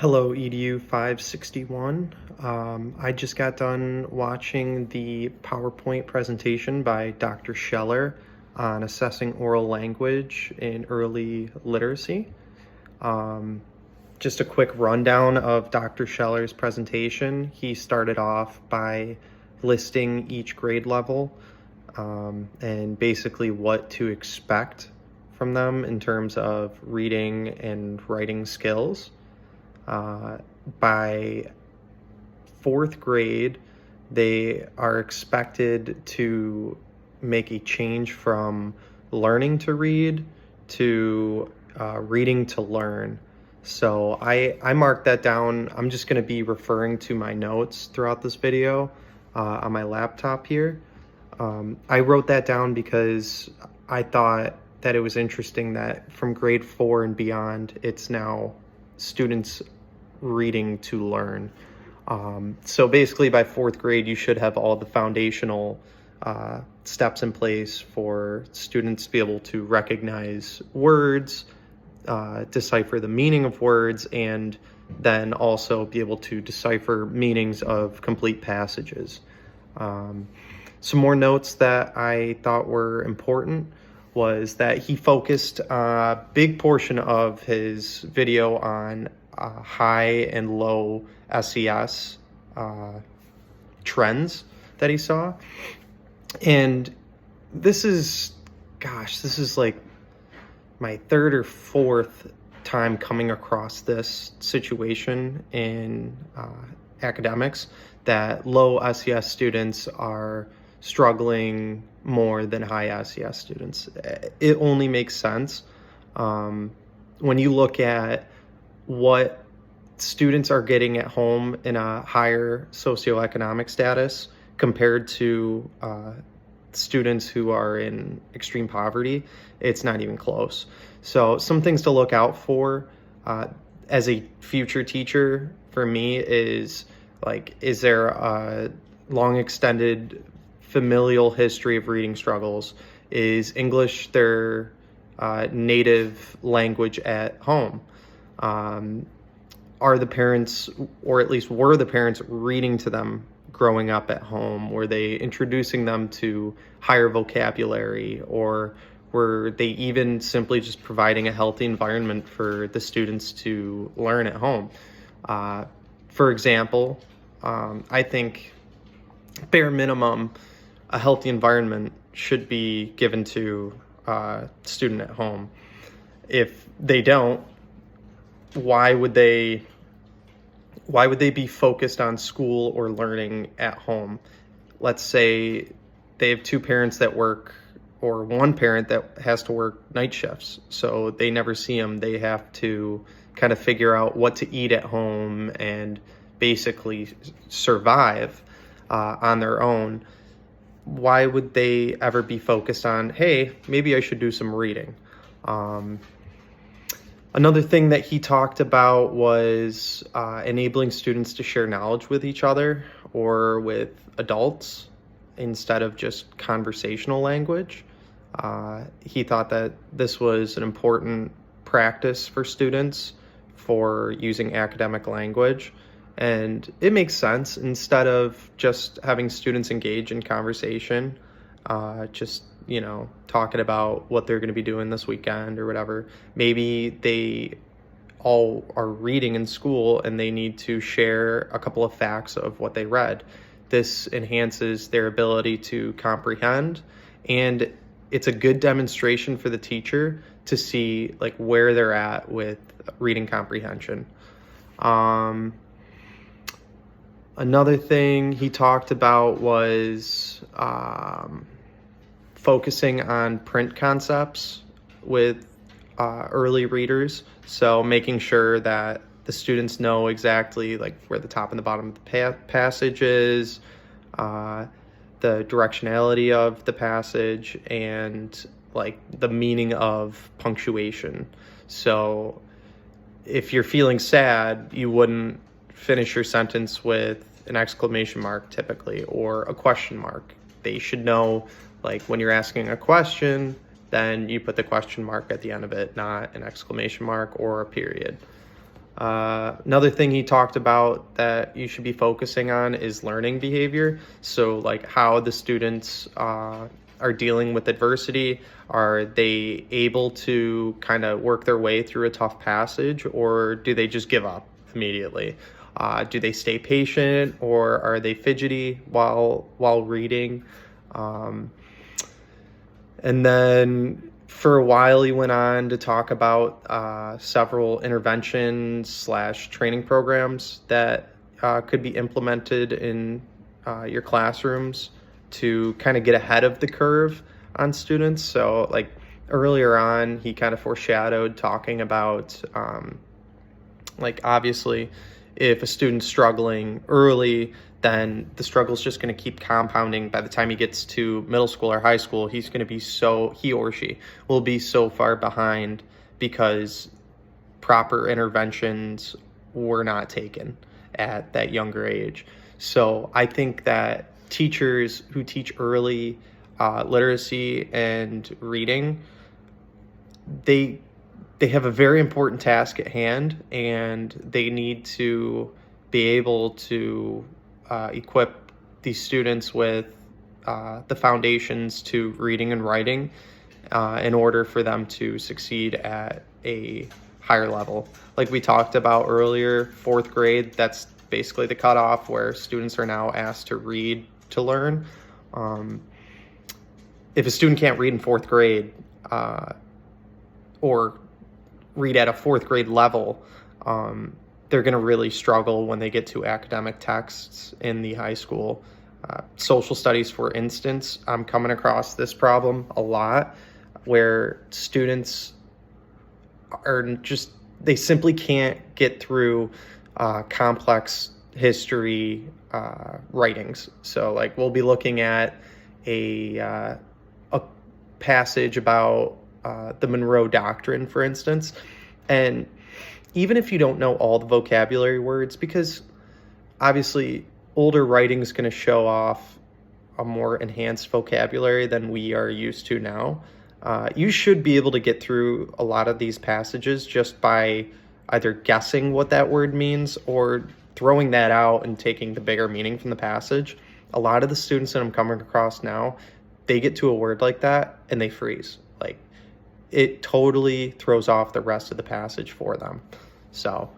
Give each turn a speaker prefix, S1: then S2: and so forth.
S1: Hello, EDU 561. I just got done watching the PowerPoint presentation by Dr. Scheller on assessing oral language in early literacy. Um, just a quick rundown of Dr. Scheller's presentation. He started off by listing each grade level and basically what to expect from them in terms of reading and writing skills. Uh, by fourth grade, they are expected to make a change from learning to read to reading to learn. So I marked that down. I'm just going to be referring to my notes throughout this video on my laptop here. I wrote that down because I thought that it was interesting that from grade 4 and beyond, it's now students reading to learn. So basically by fourth grade, you should have all the foundational steps in place for students to be able to recognize words, decipher the meaning of words, and then also be able to decipher meanings of complete passages. Some more notes that I thought were important was that he focused a big portion of his video on high and low SES trends that he saw. And this is like my third or fourth time coming across this situation in academics, that low SES students are struggling more than high SES students. It only makes sense when you look at what students are getting at home in a higher socioeconomic status compared to students who are in extreme poverty. It's not even close. So some things to look out for as a future teacher for me is is there a long extended familial history of reading struggles? Is English their native language at home? Are the parents, or at least were the parents, reading to them growing up at home? Were they introducing them to higher vocabulary, or were they even simply just providing a healthy environment for the students to learn at home? For example, I think bare minimum, a healthy environment should be given to a student at home. If they don't, why would they be focused on school or learning at home? Let's say they have two parents that work, or one parent that has to work night shifts, so they never see them. They have to kind of figure out what to eat at home and basically survive on their own. Why would they ever be focused on, hey, maybe I should do some reading? Another thing that he talked about was enabling students to share knowledge with each other or with adults instead of just conversational language. He thought that this was an important practice for students for using academic language. And it makes sense. Instead of just having students engage in conversation, talking about what they're going to be doing this weekend or whatever, maybe they all are reading in school and they need to share a couple of facts of what they read. This enhances their ability to comprehend, and it's a good demonstration for the teacher to see where they're at with reading comprehension. Another thing he talked about was focusing on print concepts with early readers. So making sure that the students know exactly where the top and the bottom of the passage is, the directionality of the passage, and the meaning of punctuation. So if you're feeling sad, you wouldn't finish your sentence with an exclamation mark typically, or a question mark. They should know, when you're asking a question, then you put the question mark at the end of it, not an exclamation mark or a period. Another thing he talked about that you should be focusing on is learning behavior. So, like how the students are dealing with adversity. Are they able to kind of work their way through a tough passage, or do they just give up immediately? Do they stay patient, or are they fidgety while reading? Um, and then for a while, he went on to talk about several interventions slash training programs that could be implemented in your classrooms to kind of get ahead of the curve on students. So, like earlier on, he kind of foreshadowed talking about, like, obviously, if a student's struggling early, then the struggle is just going to keep compounding. By the time he gets to middle school or high school, he or she will be so far behind because proper interventions were not taken at that younger age. So I think that teachers who teach early literacy and reading, they have a very important task at hand, and they need to be able to equip these students with the foundations to reading and writing in order for them to succeed at a higher level. Like we talked about earlier, fourth grade, that's basically the cutoff where students are now asked to read to learn. If a student can't read in fourth grade or read at a fourth grade level, they're going to really struggle when they get to academic texts in the high school. Social studies, for instance, I'm coming across this problem a lot where students they simply can't get through complex history writings. So, like, we'll be looking at a passage about the Monroe Doctrine, for instance, and even if you don't know all the vocabulary words, because obviously older writing is going to show off a more enhanced vocabulary than we are used to now, you should be able to get through a lot of these passages just by either guessing what that word means or throwing that out and taking the bigger meaning from the passage. A lot of the students that I'm coming across now, they get to a word like that and they freeze. Like, it totally throws off the rest of the passage for them. So